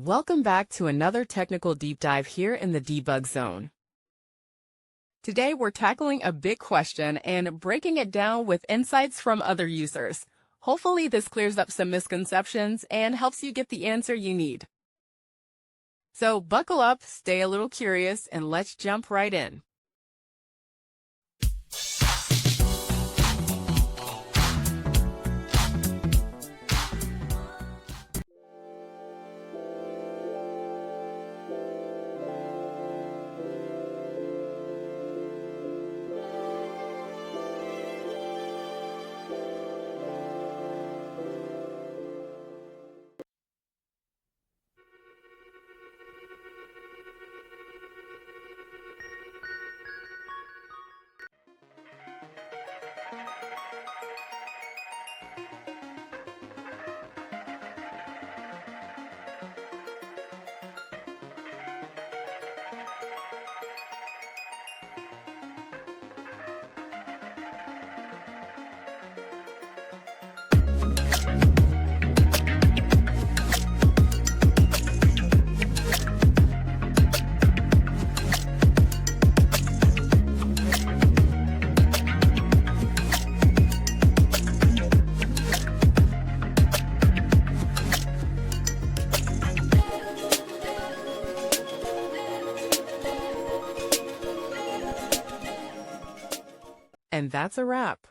Welcome back to another technical deep dive here in the debug zone. Today we're tackling a big question and breaking it down with insights from other users. Hopefully this clears up some misconceptions and helps you get the answer you need. So buckle up, stay a little curious, and let's jump right in. And that's a wrap.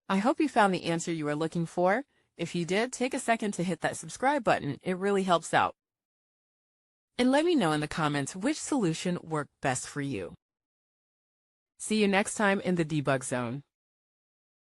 I hope you found the answer you were looking for. If you did, take a second to hit that subscribe button. It really helps out. And let me know in the comments which solution worked best for you. See you next time in the debug zone.